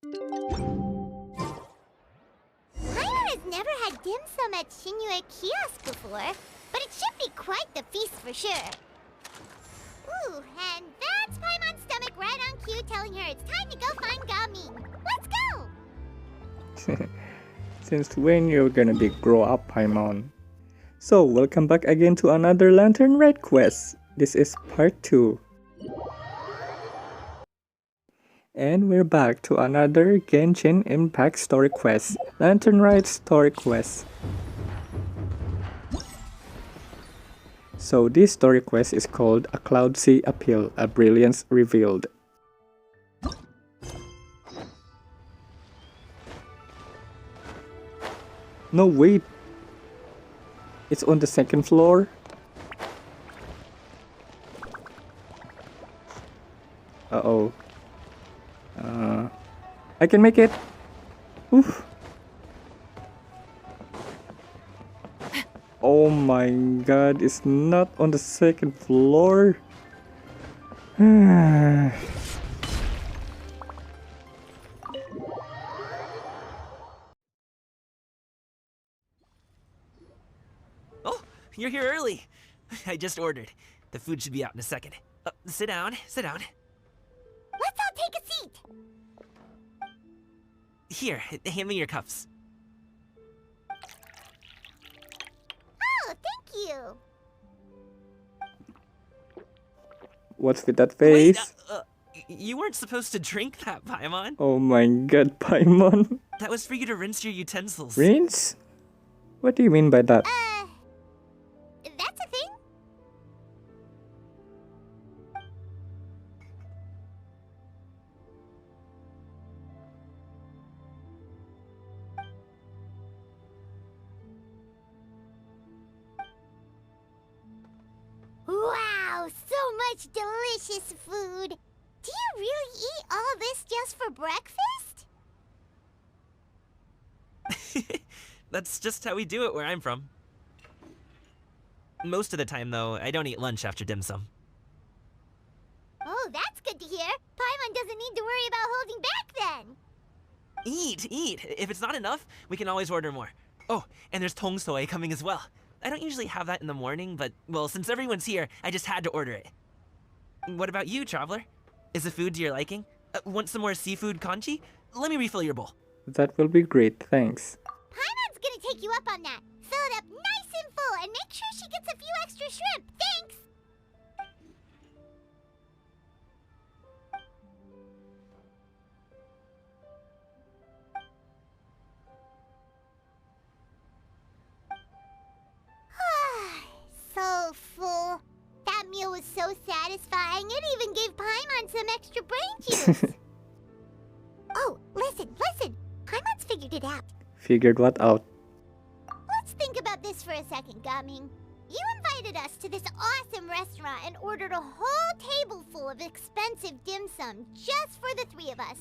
Paimon has never had dim sum at Liyue kiosk before, but it should be quite the feast for sure. Ooh, and that's Paimon's stomach right on cue telling her it's time to go find Gaming. Let's go! Since when you're gonna be grow up, Paimon? So, welcome back again to another Lantern Red quest. This is part 2. And we're back to another Genshin Impact story quest, Lantern Red story quest. So this story quest is called A Cloud Sea Appeal, a Brilliance Revealed. No, wait. It's on the second floor. Uh-oh. I can make it. Oof. Oh my god, it's not on the second floor. Oh, you're here early. I just ordered. The food should be out in a second. Sit down, sit down. Let's all take a seat! Here, hand me your cups. Oh, thank you! What's with that Wait, face? you weren't supposed to drink that, Paimon. Oh my god, Paimon. That was for you to rinse your utensils. Rinse? What do you mean by that? That's a thing? Wow, so much delicious food! Do you really eat all this just for breakfast? That's just how we do it where I'm from. Most of the time, though, I don't eat lunch after dim sum. Oh, that's good to hear. Paimon doesn't need to worry about holding back then. Eat! If it's not enough, we can always order more. Oh, and there's tong soy coming as well. I don't usually have that in the morning, but, well, since everyone's here, I just had to order it. What about you, Traveler? Is the food to your liking? Want some more seafood congee? Let me refill your bowl. That will be great, thanks. Paimon's gonna take you up on that. Fill it up nice and full and make sure she gets a few extra shrimp. Thanks! So full. That meal was so satisfying, it even gave Paimon some extra brain juice. Oh, listen! Paimon's figured it out. Figured what out? Let's think about this for a second, Gaming. You invited us to this awesome restaurant and ordered a whole table full of expensive dim sum just for the three of us.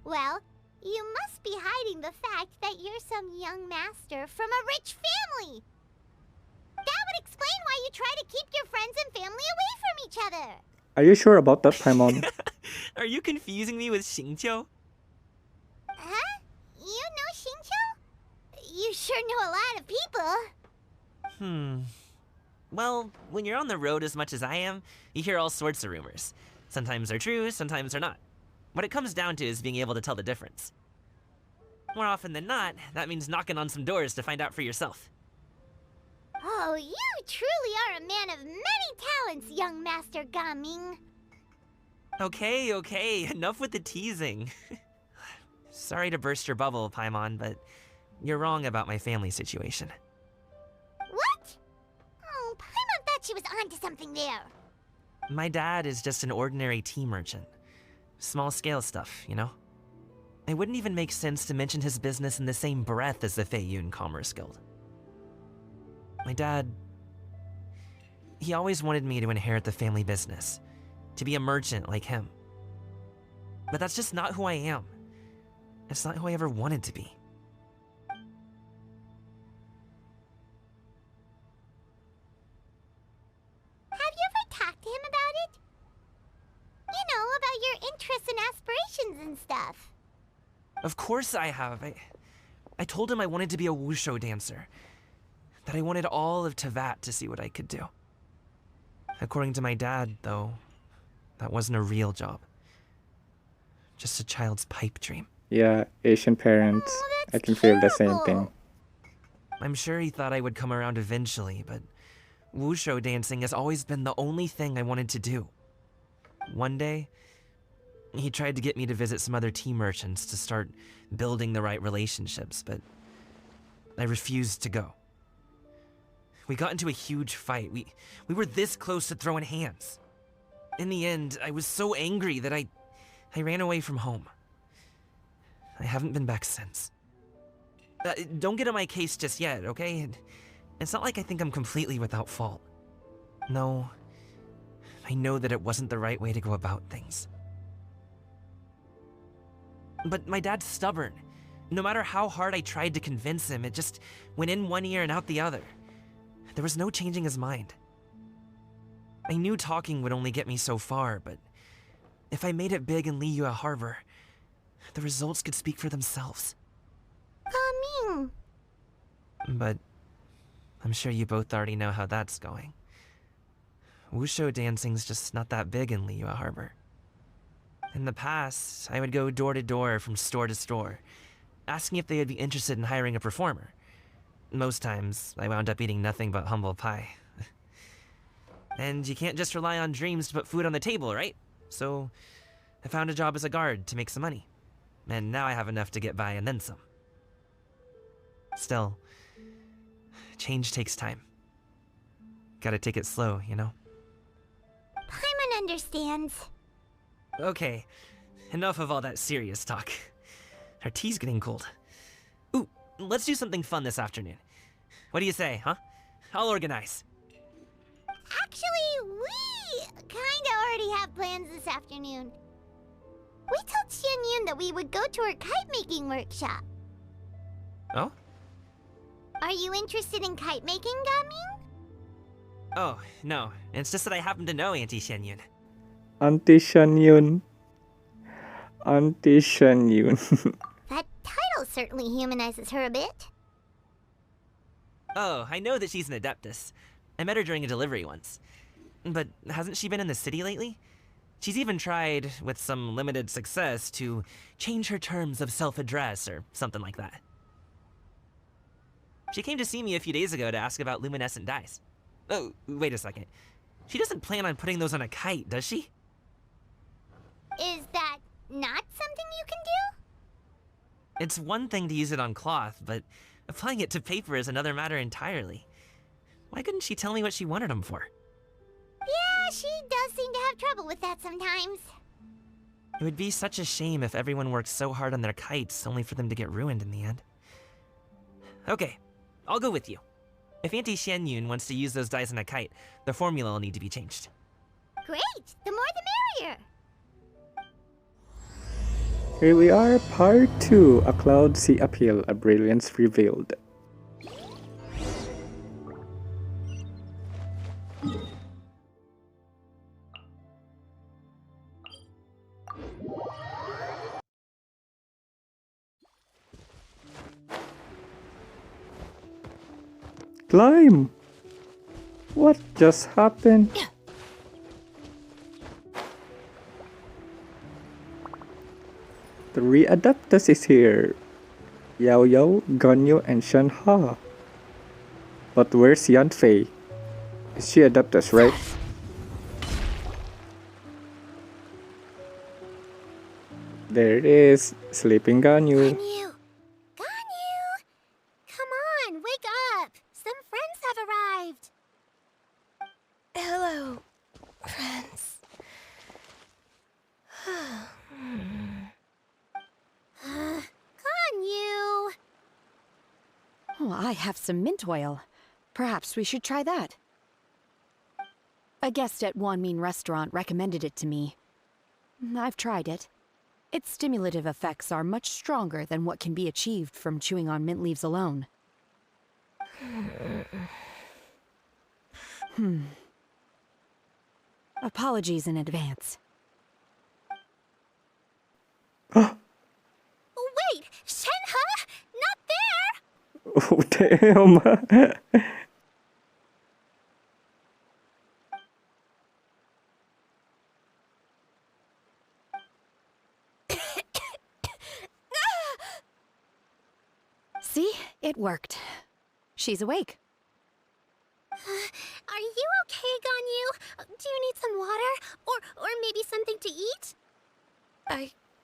Well, you must be hiding the fact that you're some young master from a rich family. That would explain why you try to keep your friends and family away from each other. Are you sure about that, Paimon? Are you confusing me with Xingqiu? Huh? You know Xingqiu? You sure know a lot of people. Well, when you're on the road as much as I am, you hear all sorts of rumors. Sometimes they're true, sometimes they're not. What it comes down to is being able to tell the difference. More often than not, that means knocking on some doors to find out for yourself. Oh, you truly are a man of many talents, young Master Gaming. Okay, enough with the teasing. Sorry to burst your bubble, Paimon, but you're wrong about my family situation. What? Oh, Paimon thought she was onto something there. My dad is just an ordinary tea merchant. Small-scale stuff, you know? It wouldn't even make sense to mention his business in the same breath as the Feiyun Commerce Guild. My dad... he always wanted me to inherit the family business, to be a merchant like him. But that's just not who I am. It's not who I ever wanted to be. Have you ever talked to him about it? You know, about your interests and aspirations and stuff. Of course I have. I told him I wanted to be a wushu dancer. That I wanted all of Tevat to see what I could do. According to my dad, though, that wasn't a real job. Just a child's pipe dream. Yeah, Asian parents. Oh, I that's can feel the same terrible. thing. I'm sure he thought I would come around eventually, but wushu dancing has always been the only thing I wanted to do. One day, he tried to get me to visit some other tea merchants to start building the right relationships, but I refused to go. We got into a huge fight. We were this close to throwing hands. In the end, I was so angry that I ran away from home. I haven't been back since. Don't get on my case just yet, okay? It's not like I think I'm completely without fault. No, I know that it wasn't the right way to go about things. But my dad's stubborn. No matter how hard I tried to convince him, it just went in one ear and out the other. There was no changing his mind. I knew talking would only get me so far, but if I made it big in Liyue Harbor, the results could speak for themselves. Coming. But I'm sure you both already know how that's going. Wushu dancing's just not that big in Liyue Harbor. In the past, I would go door to door from store to store, asking if they would be interested in hiring a performer. Most times, I wound up eating nothing but humble pie. And you can't just rely on dreams to put food on the table, right? So, I found a job as a guard to make some money. And now I have enough to get by and then some. Still, change takes time. Gotta take it slow, you know? Paimon understands. Okay, enough of all that serious talk. Our tea's getting cold. Ooh, let's do something fun this afternoon. What do you say, huh? I'll organize. Actually, we kinda already have plans this afternoon. We told Xianyun that we would go to her kite-making workshop. Oh? Are you interested in kite-making, Gaming? Oh, no. It's just that I happen to know Auntie Xianyun. Auntie Shanyun. Auntie Shanyun. That title certainly humanizes her a bit. Oh, I know that she's an adeptus. I met her during a delivery once. But hasn't she been in the city lately? She's even tried, with some limited success, to change her terms of self-address or something like that. She came to see me a few days ago to ask about luminescent dyes. Oh, wait a second. She doesn't plan on putting those on a kite, does she? Is that not something you can do? It's one thing to use it on cloth, but applying it to paper is another matter entirely. Why couldn't she tell me what she wanted them for? Yeah, she does seem to have trouble with that sometimes. It would be such a shame if everyone worked so hard on their kites only for them to get ruined in the end. Okay, I'll go with you. If Auntie Xianyun wants to use those dyes on a kite, the formula will need to be changed. Great! The more the merrier! Here we are, part 2. A Cloud Sea Appeal, a Brilliance revealed. Climb! What just happened? The Re-Adeptus is here. Yao Yao, Ganyu, and Shen Ha. But where's Yan Fei? Is she Adeptus, right? There it is, sleeping Ganyu. Ganyu! Ganyu! Come on, wake up! Some friends have arrived! Hello, friends. Ganyu! Oh, I have some mint oil. Perhaps we should try that. A guest at Wanmin restaurant recommended it to me. I've tried it. Its stimulative effects are much stronger than what can be achieved from chewing on mint leaves alone. Apologies in advance. Wait! Oh, damn. See? It worked. She's awake. Are you okay, Ganyu? Do you need some water? Or maybe something to eat?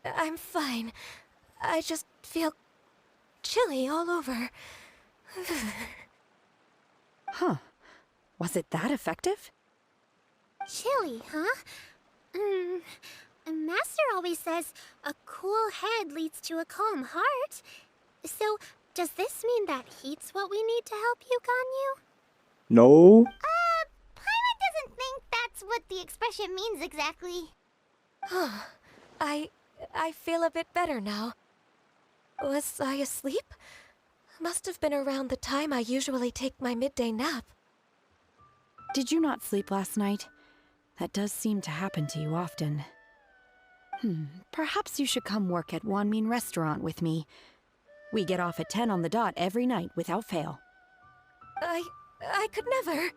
I'm fine. I just feel chilly all over. Huh. Was it that effective? Chilly, huh? Master always says a cool head leads to a calm heart. So, does this mean that heat's what we need to help you, Ganyu? No. Paimon doesn't think that's what the expression means exactly. I feel a bit better now. Was I asleep? Must have been around the time I usually take my midday nap. Did you not sleep last night? That does seem to happen to you often. Perhaps you should come work at Wanmin Restaurant with me. We get off at 10 on the dot every night without fail. I could never.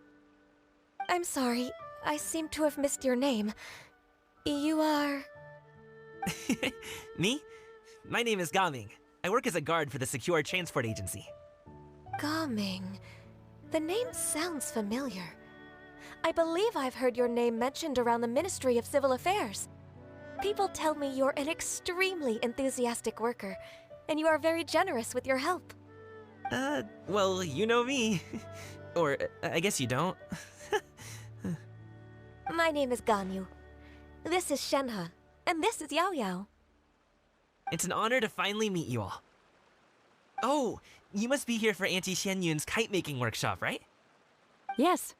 I'm sorry. I seem to have missed your name. You are... Me? My name is Gaming. I work as a guard for the Secure Transport Agency. Gaming. The name sounds familiar. I believe I've heard your name mentioned around the Ministry of Civil Affairs. People tell me you're an extremely enthusiastic worker, and you are very generous with your help. Well, you know me. Or, I guess you don't. My name is Ganyu. This is Shenhe, and this is Yao Yao. It's an honor to finally meet you all. Oh, you must be here for Auntie Xianyun's kite-making workshop, right? Yes.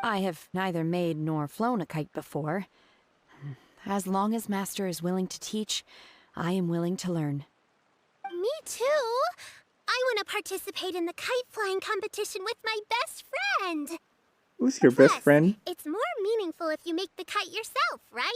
I have neither made nor flown a kite before. As long as Master is willing to teach, I am willing to learn. Me too. I want to participate in the kite flying competition with my best friend. Who's your best Plus, friend? It's more meaningful if you make the kite yourself, right?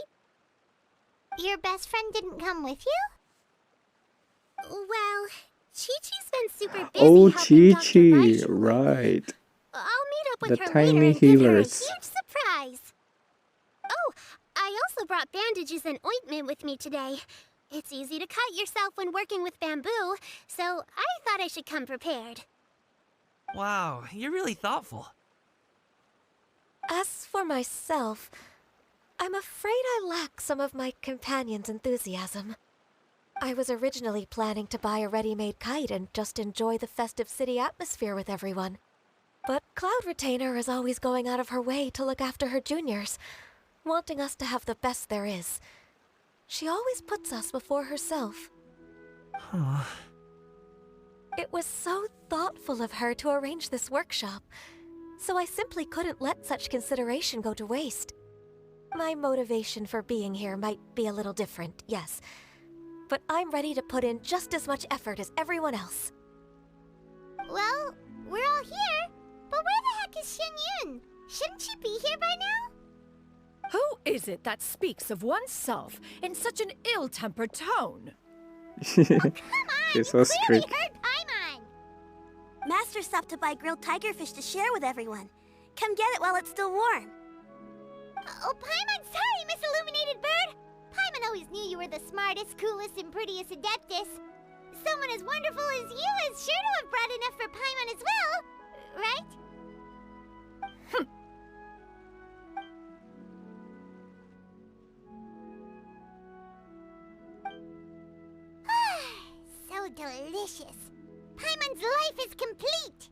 Your best friend didn't come with you? Well, Chi-Chi's been super busy Oh, helping Dr. Chi-Chi, Baishu lately. right. I'll meet up with The her tiny later and give her a healers. huge surprise. Oh, I also brought bandages and ointment with me today. It's easy to cut yourself when working with bamboo, so I thought I should come prepared. Wow, you're really thoughtful. As for myself, I'm afraid I lack some of my companion's enthusiasm. I was originally planning to buy a ready-made kite and just enjoy the festive city atmosphere with everyone. But Cloud Retainer is always going out of her way to look after her juniors, wanting us to have the best there is. She always puts us before herself. Huh. It was so thoughtful of her to arrange this workshop, so I simply couldn't let such consideration go to waste. My motivation for being here might be a little different, yes, but I'm ready to put in just as much effort as everyone else. Well, we're all here, but where the heck is Xianyun? Shouldn't she be here by now? Who is it that speaks of oneself in such an ill-tempered tone? Come on, She's you so clearly strict. heard Paimon. Master stopped to buy grilled tigerfish to share with everyone. Come get it while it's still warm. Oh, Paimon, sorry, Miss Illuminated Bird. Paimon always knew you were the smartest, coolest, and prettiest Adeptus. Someone as wonderful as you is sure to have brought enough for Paimon as well, right? So delicious. Paimon's life is complete.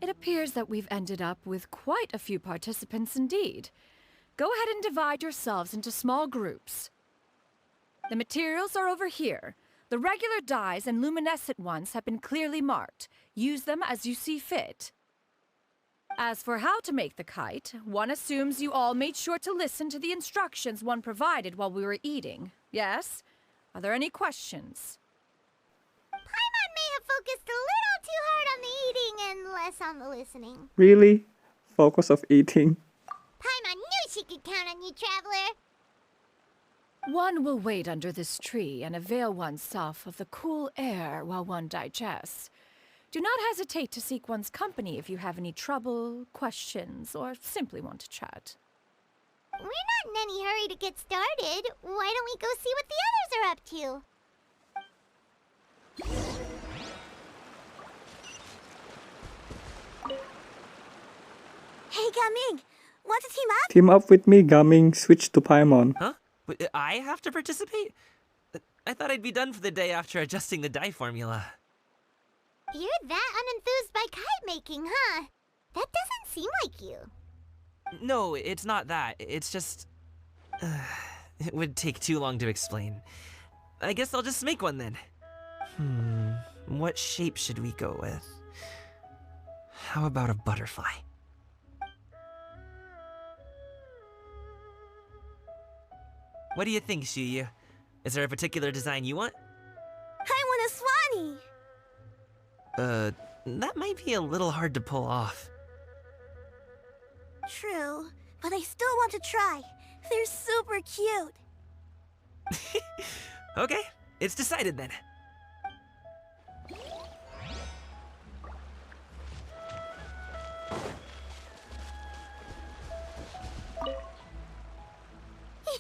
It appears that we've ended up with quite a few participants indeed. Go ahead and divide yourselves into small groups. The materials are over here. The regular dyes and luminescent ones have been clearly marked. Use them as you see fit. As for how to make the kite, one assumes you all made sure to listen to the instructions one provided while we were eating. Yes? Are there any questions? Paimon may have focused a little too hard on the eating and less on the listening. Really? Focus of eating? Paimon knew she could count on you, Traveler. One will wait under this tree and avail oneself of the cool air while one digests. Do not hesitate to seek one's company if you have any trouble, questions, or simply want to chat. We're not in any hurry to get started. Why don't we go see what the others are up to? Hey, Gaming! Want to team up? Team up with me, Gaming. Switch to Paimon. Huh? Wait, I have to participate? I thought I'd be done for the day after adjusting the dye formula. You're that unenthused by kite making, huh? That doesn't seem like you. No, it's not that. It's just... it would take too long to explain. I guess I'll just make one then. What shape should we go with? How about a butterfly? What do you think, Liyue? Is there a particular design you want? I want a swanee! That might be a little hard to pull off. True, but I still want to try. They're super cute. Okay, it's decided then.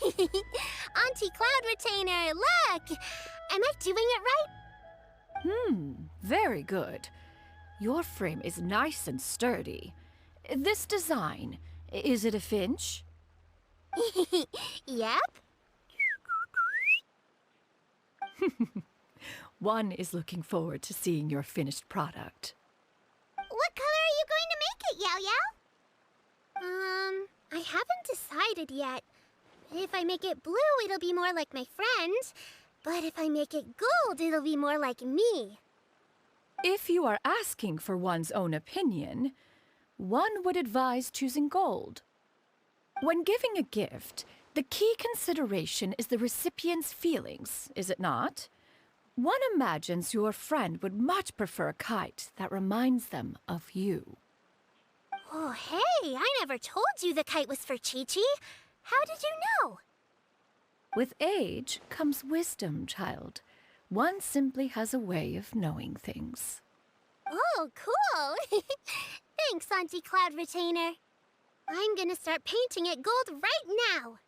Auntie Cloud Retainer, look! Am I doing it right? Very good. Your frame is nice and sturdy. This design, is it a finch? Yep. One is looking forward to seeing your finished product. What color are you going to make it, Yao Yao? I haven't decided yet. If I make it blue, it'll be more like my friend. But if I make it gold, it'll be more like me. If you are asking for one's own opinion, one would advise choosing gold. When giving a gift, the key consideration is the recipient's feelings, is it not? One imagines your friend would much prefer a kite that reminds them of you. Oh, hey, I never told you the kite was for Chi-Chi. How did you know? With age comes wisdom, child. One simply has a way of knowing things. Oh, cool. Thanks, Auntie Cloud Retainer. I'm gonna start painting it gold right now.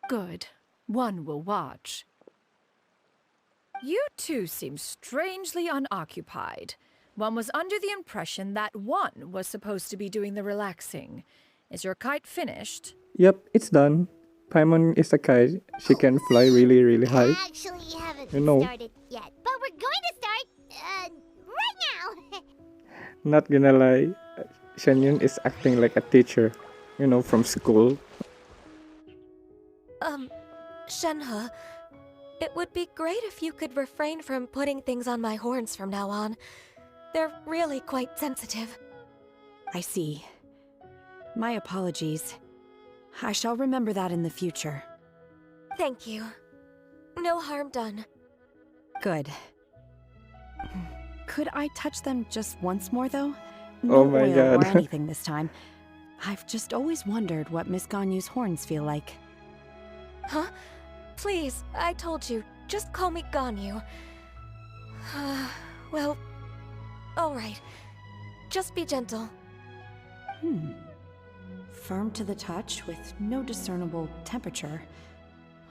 Good. One will watch. You two seem strangely unoccupied. One was under the impression that one was supposed to be doing the relaxing. Is your kite finished? Yep, it's done. Paimon is a kite. She can fly really, really high. Actually, haven't You know. started yet, but we're going to start, right now. Not gonna lie, Shenyun is acting like a teacher, from school. Shenhe, it would be great if you could refrain from putting things on my horns from now on. They're really quite sensitive. I see. My apologies. I shall remember that in the future. Thank you. No harm done. Good. Could I touch them just once more, though? Oh No my oil God. or anything this time. I've just always wondered what Miss Ganyu's horns feel like. Huh? Please, I told you. Just call me Ganyu. Well, alright. Just be gentle. Firm to the touch with no discernible temperature.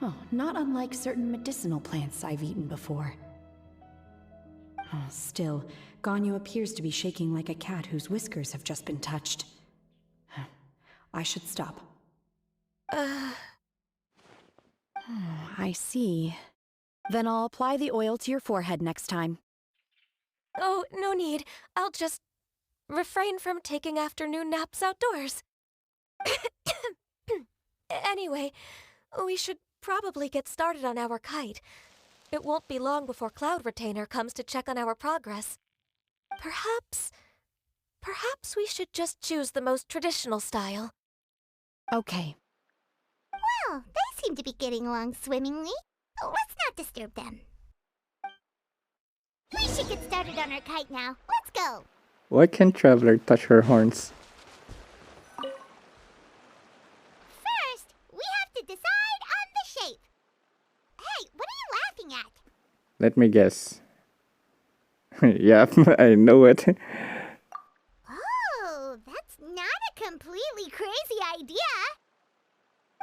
Oh, not unlike certain medicinal plants I've eaten before. Oh, still, Ganyu appears to be shaking like a cat whose whiskers have just been touched. I should stop. I see. Then I'll apply the oil to your forehead next time. Oh, no need. I'll just refrain from taking afternoon naps outdoors. Anyway, we should probably get started on our kite. It won't be long before Cloud Retainer comes to check on our progress. Perhaps we should just choose the most traditional style. Okay. Well, they seem to be getting along swimmingly. Let's not disturb them. We should get started on our kite now. Let's go. Why can't Traveler touch her horns? First, we have to decide on the shape. looking at? Let me guess. Yep, I know it. Oh, that's not a completely crazy idea.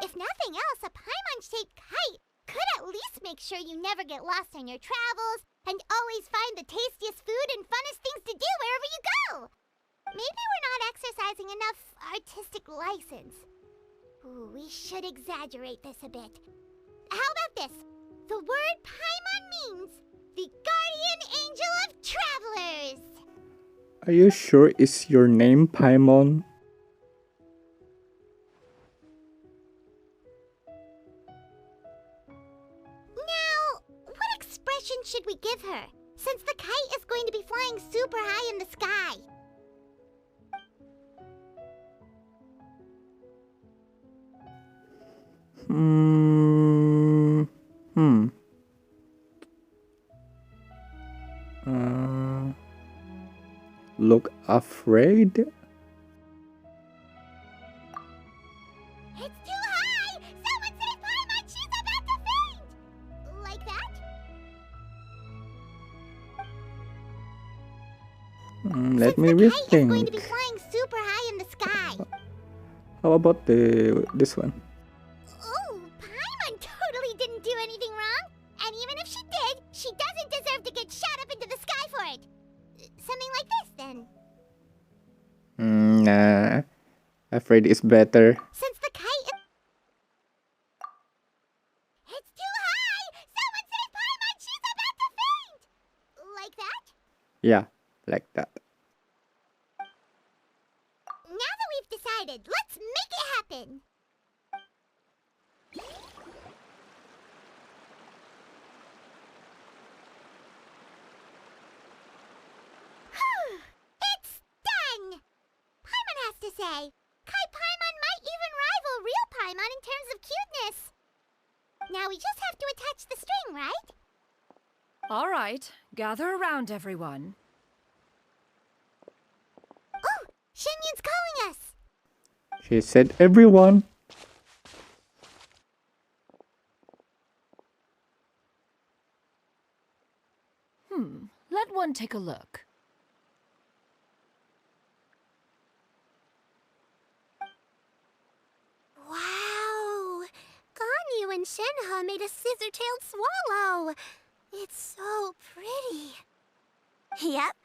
If nothing else, a Paimon-shaped kite could at least make sure you never get lost on your travels and always find the tastiest food and funnest things to do wherever you go. Maybe we're not exercising enough artistic license. Ooh, we should exaggerate this a bit. How about this? The word Paimon means the guardian angel of travelers. Are you sure it's your name, Paimon? Now, what expression should we give her, since the kite is going to be flying super high in the sky? Look afraid? It's too high! Someone save Paimon! She's about to faint! Like that? Let me Since the kite is going to be rethink. flying super high in the sky. How about this one? Oh, Paimon totally didn't do anything wrong. And even if she did, she doesn't deserve to get shot up into the sky for it. Something like this, then. Nah. Afraid is better. Since the kite is... It's too high! Someone save Paimon! She's about to faint! Like that? Yeah, like that. Now that we've decided, let's make it happen! It's done! Paimon has to say, Kai Paimon might even rival real Paimon in terms of cuteness. Now we just have to attach the string, right? All right, gather around, everyone. Oh, Shenyun's calling us! She said everyone. Let one take a look. Wow! Ganyu and Shenhe made a scissor-tailed swallow. It's so pretty. Yep.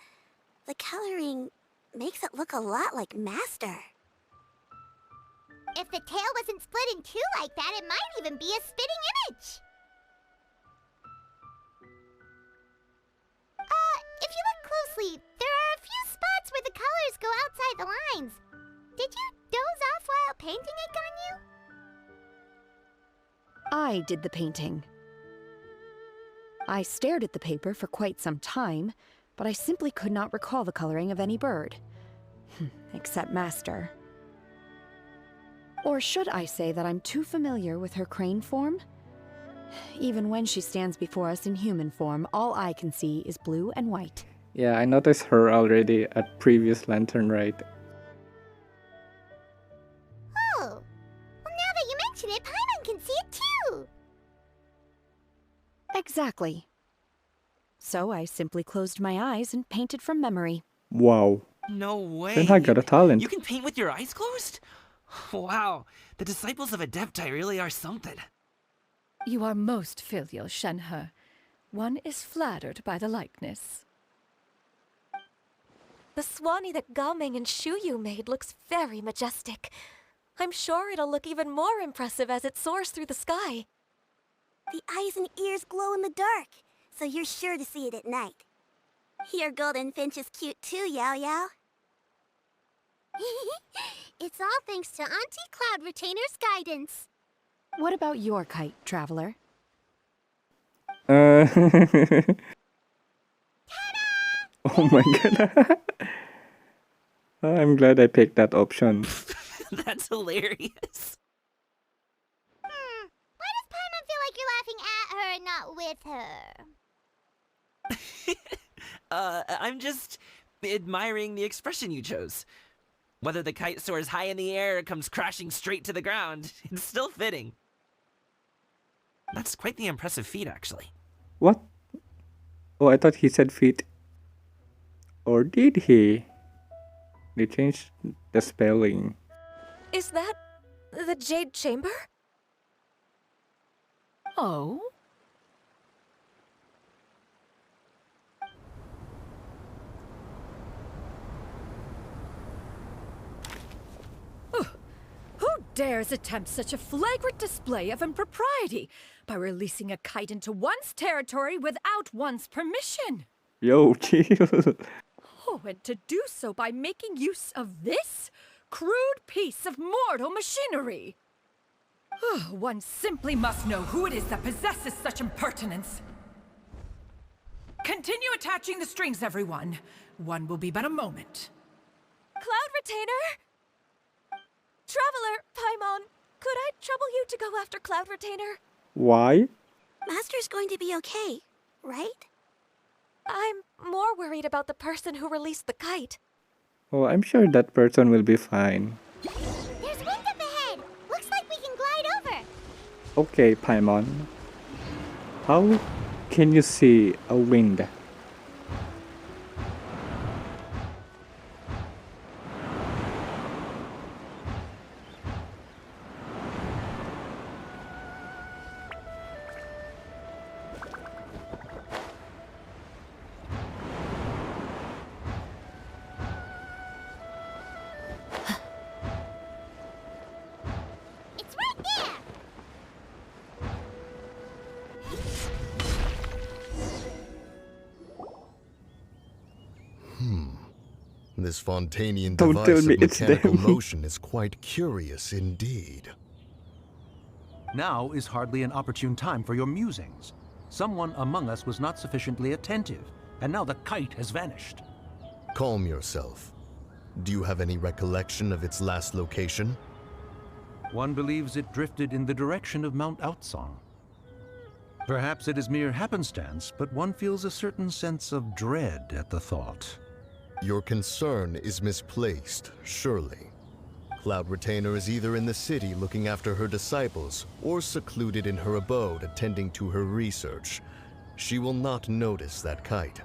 The coloring makes it look a lot like Master. If the tail wasn't split in two like that, it might even be a spitting image. If you look closely, there are a few spots where the colors go outside the lines. Did you doze off while painting it, Ganyu? I did the painting. I stared at the paper for quite some time, but I simply could not recall the coloring of any bird. Except Master. Or should I say that I'm too familiar with her crane form? Even when she stands before us in human form, all I can see is blue and white. Yeah, I noticed her already at previous Lantern Ride. Oh, well, now that you mention it, Paimon can see it too. Exactly. So I simply closed my eyes and painted from memory. Wow. No way. Shenhe got a talent. You can paint with your eyes closed? Wow, the disciples of Adepti really are something. You are most filial, Shenhe. One is flattered by the likeness. The Swanee that Gaming and Shuyu made looks very majestic. I'm sure it'll look even more impressive as it soars through the sky. The eyes and ears glow in the dark, so you're sure to see it at night. Your golden finch is cute too, Yao Yao. It's all thanks to Auntie Cloud Retainer's guidance. What about your kite, Traveler? Oh my god. I'm glad I picked that option. That's hilarious. Why does Paimon feel like you're laughing at her and not with her? I'm just admiring the expression you chose. Whether the kite soars high in the air or comes crashing straight to the ground, it's still fitting. That's quite the impressive feat, actually. What? Oh, I thought he said feet. Or did he? They changed the spelling. Is that the Jade Chamber? Oh? Who dares attempt such a flagrant display of impropriety by releasing a kite into one's territory without one's permission? Yo, chill. Oh, and to do so by making use of this crude piece of mortal machinery. One simply must know who it is that possesses such impertinence. Continue attaching the strings, everyone. One will be but a moment. Cloud Retainer? Traveler, Paimon, could I trouble you to go after Cloud Retainer? Why? Master's going to be okay, right? I'm more worried about the person who released the kite. Oh, I'm sure that person will be fine. There's wind up ahead. Looks like we can glide over. Okay, Paimon. How can you see a wind? It's right there. This Fontanian Don't device tell of me it's mechanical them. motion is quite curious indeed. Now is hardly an opportune time for your musings. Someone among us was not sufficiently attentive, and now the kite has vanished. Calm yourself. Do you have any recollection of its last location? One believes it drifted in the direction of Mount Outsong. Perhaps it is mere happenstance, but one feels a certain sense of dread at the thought. Your concern is misplaced, surely. Cloud Retainer is either in the city looking after her disciples, or secluded in her abode attending to her research. She will not notice that kite.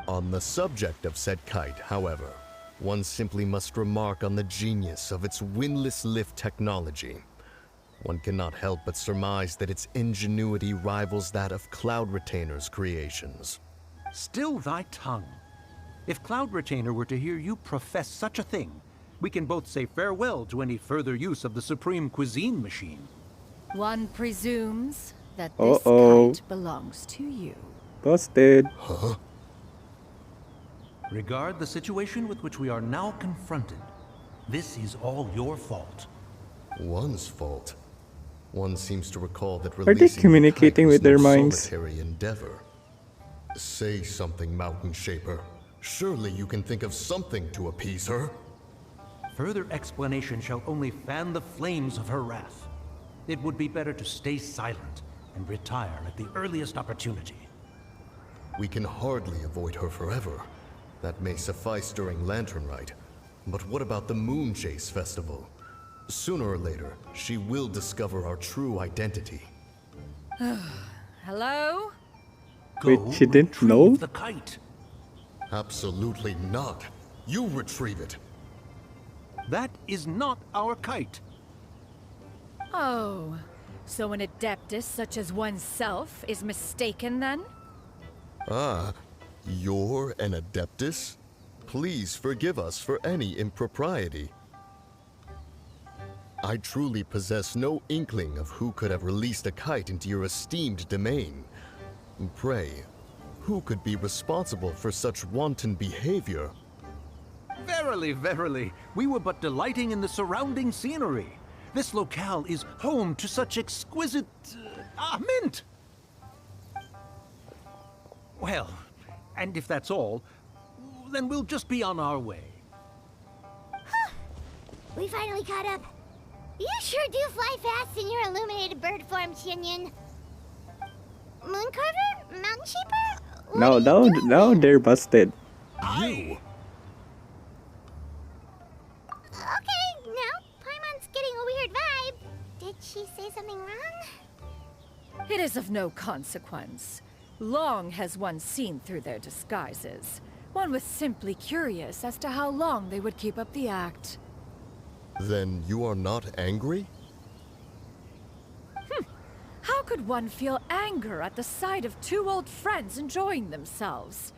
On the subject of said kite, however, one simply must remark on the genius of its windless lift technology. One cannot help but surmise that its ingenuity rivals that of Cloud Retainer's creations. Still thy tongue. If Cloud Retainer were to hear you profess such a thing, we can both say farewell to any further use of the Supreme Cuisine Machine. One presumes that this Uh-oh. kite belongs to you. Busted. Regard the situation with which we are now confronted. This is all your fault. One's fault. One seems to recall that they releasing communicating the kite was with their no minds? solitary endeavor. Say something, Mountain Shaper. Surely you can think of something to appease her. Further explanation shall only fan the flames of her wrath. It would be better to stay silent and retire at the earliest opportunity. We can hardly avoid her forever. That may suffice during Lantern Rite. But what about the Moon Chase Festival? Sooner or later, she will discover our true identity. Hello? Wait, Go she didn't retrieve know? the kite. Absolutely not. You retrieve it. That is not our kite. Oh, so an adeptus such as oneself is mistaken then? Ah, you're an Adeptus? Please forgive us for any impropriety. I truly possess no inkling of who could have released a kite into your esteemed domain. Pray, who could be responsible for such wanton behavior? Verily, verily, we were but delighting in the surrounding scenery. This locale is home to such exquisite... mint! Well, and if that's all, then we'll just be on our way. We finally caught up. You sure do fly fast in your illuminated bird form, Xinyan. Mooncarver? Mountain Shaper? What are you doing? No, they're busted. You! Okay, now Paimon's getting a weird vibe. Did she say something wrong? It is of no consequence. Long has one seen through their disguises. One was simply curious as to how long they would keep up the act. Then you are not angry? How could one feel anger at the sight of two old friends enjoying themselves?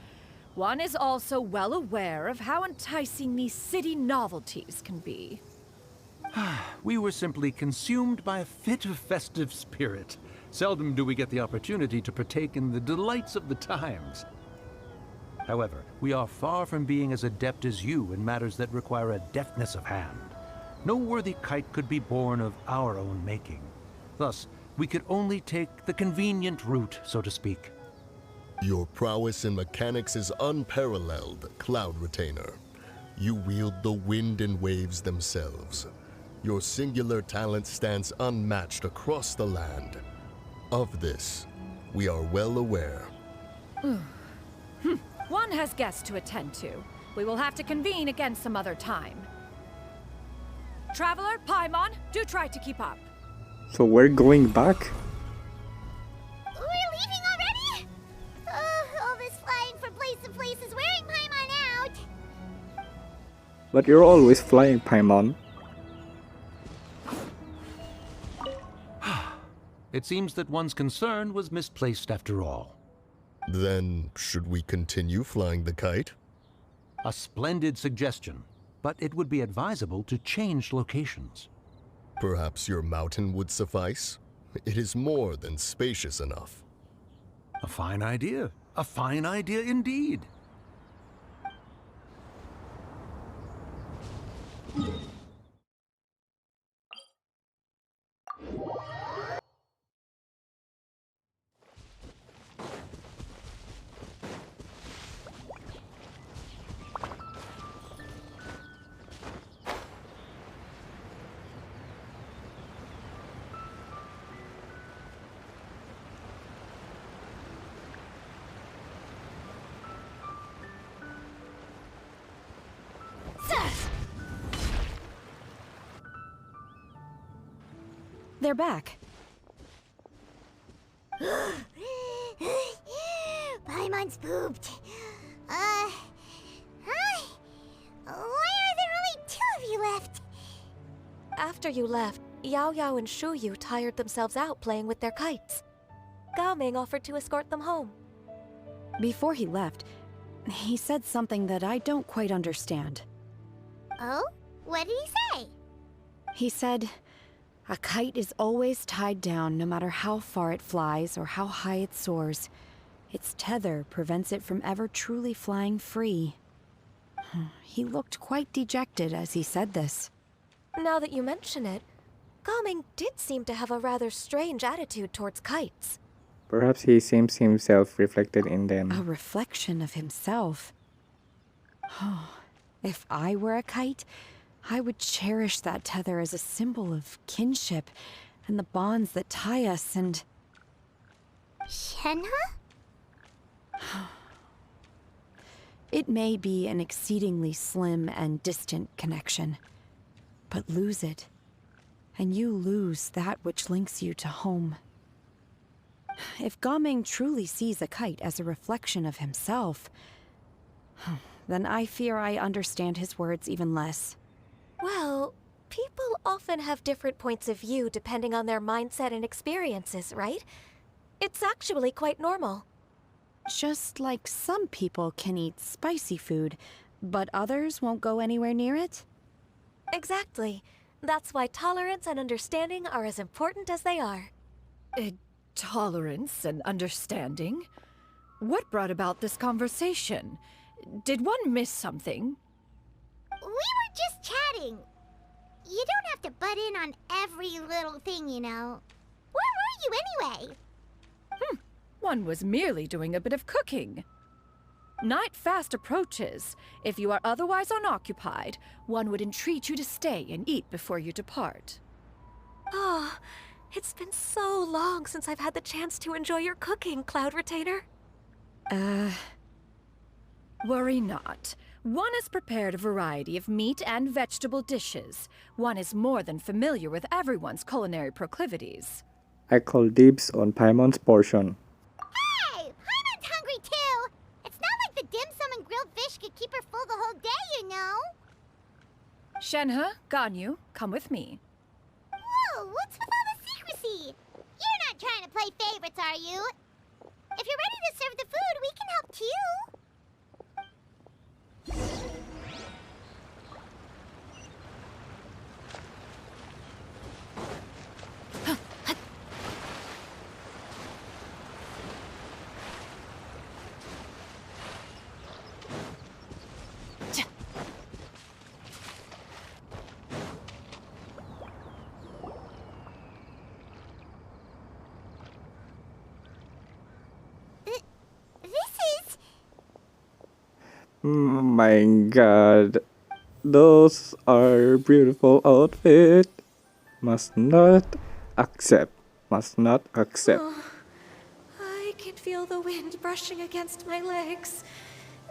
One is also well aware of how enticing these city novelties can be. We were simply consumed by a fit of festive spirit. Seldom do we get the opportunity to partake in the delights of the times. However, we are far from being as adept as you in matters that require a deftness of hand. No worthy kite could be born of our own making. Thus, we could only take the convenient route, so to speak. Your prowess in mechanics is unparalleled, Cloud Retainer. You wield the wind and waves themselves. Your singular talent stands unmatched across the land. Of this, we are well aware. One has guests to attend to. We will have to convene again some other time. Traveler, Paimon, do try to keep up. So we're going back? We're leaving already? All this flying from place to place is wearing Paimon out. But you're always flying, Paimon. It seems that one's concern was misplaced after all. Then, should we continue flying the kite? A splendid suggestion, but it would be advisable to change locations. Perhaps your mountain would suffice? It is more than spacious enough. A fine idea. A fine idea indeed. They're back. Paimon's pooped. Hi. Why are there only two of you left? After you left, Yao Yao and Shu Yu tired themselves out playing with their kites. Gao Ming offered to escort them home. Before he left, he said something that I don't quite understand. Oh? What did he say? He said, a kite is always tied down no matter how far it flies or how high it soars. Its tether prevents it from ever truly flying free. He looked quite dejected as he said this. Now that you mention it, Gao Ming did seem to have a rather strange attitude towards kites. Perhaps he sees himself reflected in A them. reflection of himself. If I were a kite, I would cherish that tether as a symbol of kinship and the bonds that tie us and... Shenhe? It may be an exceedingly slim and distant connection, but lose it, and you lose that which links you to home. If Gao Ming truly sees a kite as a reflection of himself, then I fear I understand his words even less. Well, people often have different points of view depending on their mindset and experiences, right? It's actually quite normal. Just like some people can eat spicy food, but others won't go anywhere near it? Exactly. That's why tolerance and understanding are as important as they are. Tolerance and understanding? What brought about this conversation? Did one miss something? We were just chatting. You don't have to butt in on every little thing, you know. Where were you anyway? One was merely doing a bit of cooking. Night fast approaches. If you are otherwise unoccupied, one would entreat you to stay and eat before you depart. Oh, it's been so long since I've had the chance to enjoy your cooking, Cloud Retainer. Worry not. One has prepared a variety of meat and vegetable dishes. One is more than familiar with everyone's culinary proclivities. I call dibs on Paimon's portion. Hey! Shenhe, Ganyu, come with me. Whoa, what's with all the secrecy? You're not trying to play favorites, are you? If you're ready to serve the food, we can help too. My god. Those are beautiful outfits. Must not accept. Must not accept. I can feel the wind brushing against my legs.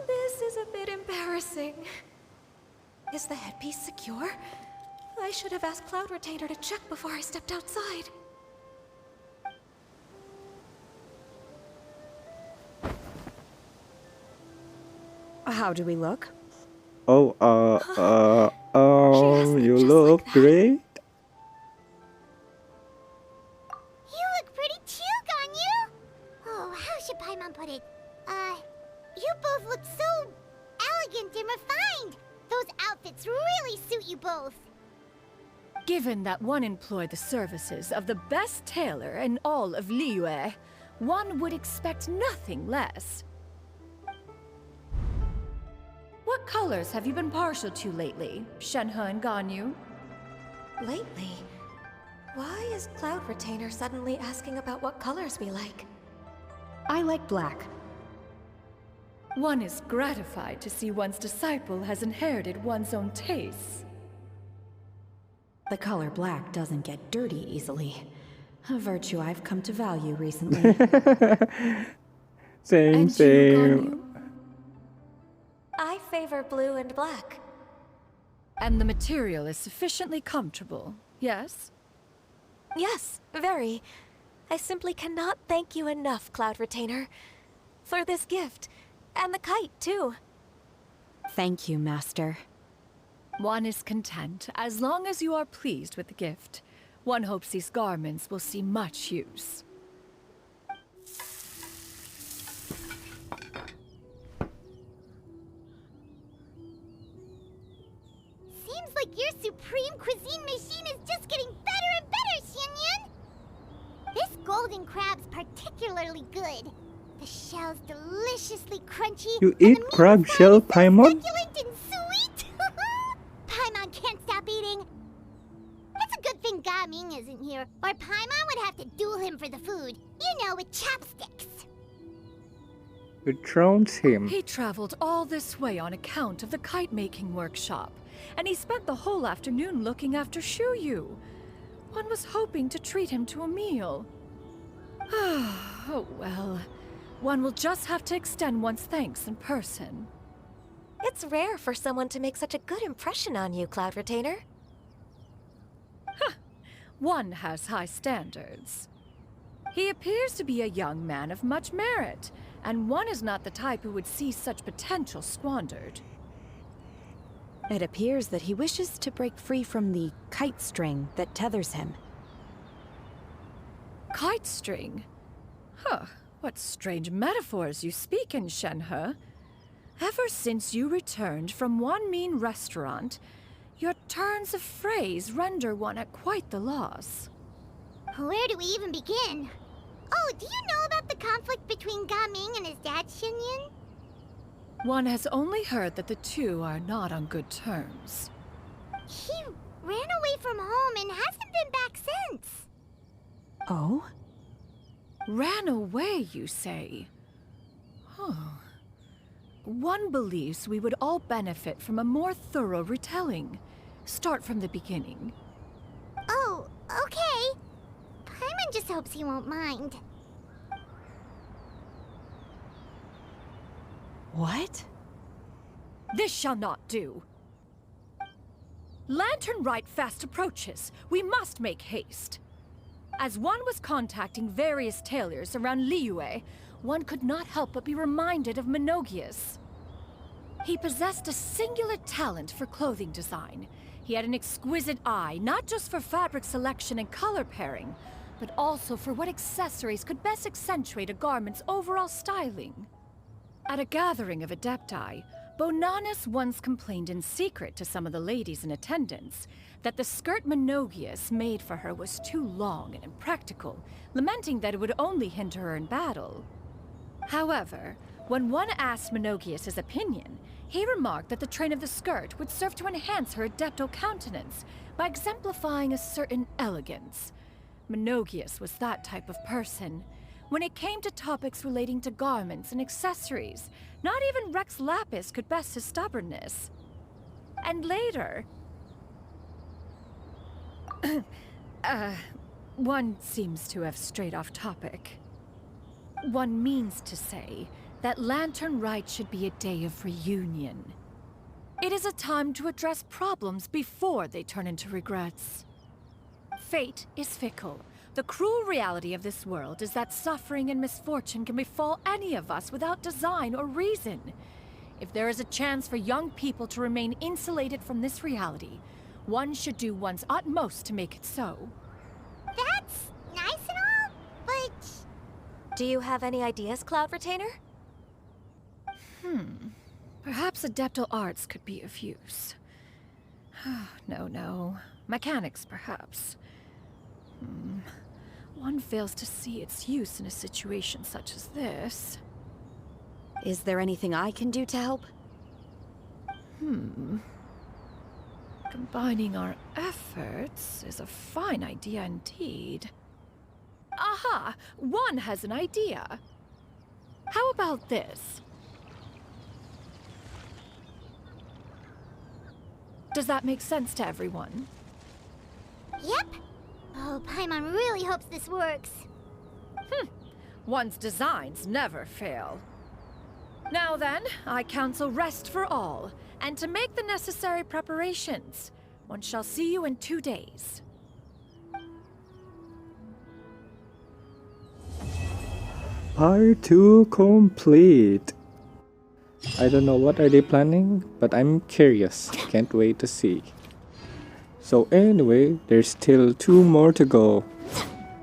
This is a bit embarrassing. Is the headpiece secure? I should have asked Cloud Retainer to check before I stepped outside. How do we look? Oh, you just look like that. great. You look pretty too, Ganyu. Oh, how should Paimon put it? You both look so elegant and refined. Those outfits really suit you both. Given that one employed the services of the best tailor in all of Liyue, one would expect nothing less. What colors have you been partial to lately, Shenhe and Ganyu? Lately? Why is Cloud Retainer suddenly asking about what colors we like? I like black. One is gratified to see one's disciple has inherited one's own tastes. The color black doesn't get dirty easily. A virtue I've come to value recently. Same, And you, same. Ganyu? I favor blue and black. And the material is sufficiently comfortable, yes? Yes, very. I simply cannot thank you enough, Cloud Retainer. For this gift. And the kite, too. Thank you, Master. One is content as long as you are pleased with the gift. One hopes these garments will see much use. Seems like your supreme cuisine machine is just getting better and better, Xianyun. This golden crab's particularly good. The shell's deliciously crunchy. You and eat the meat crab inside shell, is so Paimon? succulent and sweet. Paimon can't stop eating. It's a good thing Gaming isn't here, or Paimon would have to duel him for the food. You know, with chopsticks. You drowned him. He traveled all this way on account of the kite-making workshop, and he spent the whole afternoon looking after Shuyu. One was hoping to treat him to a meal. Oh well. One will just have to extend one's thanks in person. It's rare for someone to make such a good impression on you, Cloud Retainer. One has high standards. He appears to be a young man of much merit, and one is not the type who would see such potential squandered. It appears that he wishes to break free from the kite string that tethers him. Kite string? Huh, what strange metaphors you speak in, Shenhe. Ever since you returned from one mean restaurant, your turns of phrase render one at quite the loss. Where do we even begin? Oh, do you know about the conflict between Gaming and his dad, Xianyun? One has only heard that the two are not on good terms. He ran away from home and hasn't been back since. Oh? Ran away, you say? Huh. One believes we would all benefit from a more thorough retelling. Start from the beginning. Oh, okay. Paimon just hopes he won't mind. What? This shall not do. Lantern Rite fast approaches. We must make haste. As one was contacting various tailors around Liyue, one could not help but be reminded of Menogius. He possessed a singular talent for clothing design. He had an exquisite eye, not just for fabric selection and color pairing, but also for what accessories could best accentuate a garment's overall styling. At a gathering of Adepti, Bonanis once complained in secret to some of the ladies in attendance that the skirt Menogius made for her was too long and impractical, lamenting that it would only hinder her in battle. However, when one asked Menogius' opinion, he remarked that the train of the skirt would serve to enhance her adeptal countenance by exemplifying a certain elegance. Menogius was that type of person. When it came to topics relating to garments and accessories, not even Rex Lapis could best his stubbornness. And later... one seems to have strayed off topic. One means to say that Lantern Rite should be a day of reunion. It is a time to address problems before they turn into regrets. Fate is fickle. The cruel reality of this world is that suffering and misfortune can befall any of us without design or reason. If there is a chance for young people to remain insulated from this reality, one should do one's utmost to make it so. That's nice and all, but... Do you have any ideas, Cloud Retainer? Perhaps adeptal arts could be of use. No. Mechanics, perhaps. One fails to see its use in a situation such as this. Is there anything I can do to help? Combining our efforts is a fine idea indeed. Aha! One has an idea. How about this? Does that make sense to everyone? Yep. Oh, Paimon really hopes this works. One's designs never fail. Now then, I counsel rest for all, and to make the necessary preparations. One shall see you in 2 days. Part 2 complete. I don't know what are they planning, but I'm curious. Can't wait to see. So anyway, there's still 2 more to go.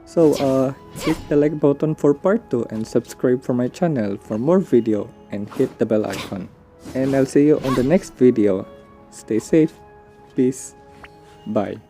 So hit the like button for part 2 and subscribe for my channel for more video and hit the bell icon. And I'll see you on the next video. Stay safe. Peace. Bye.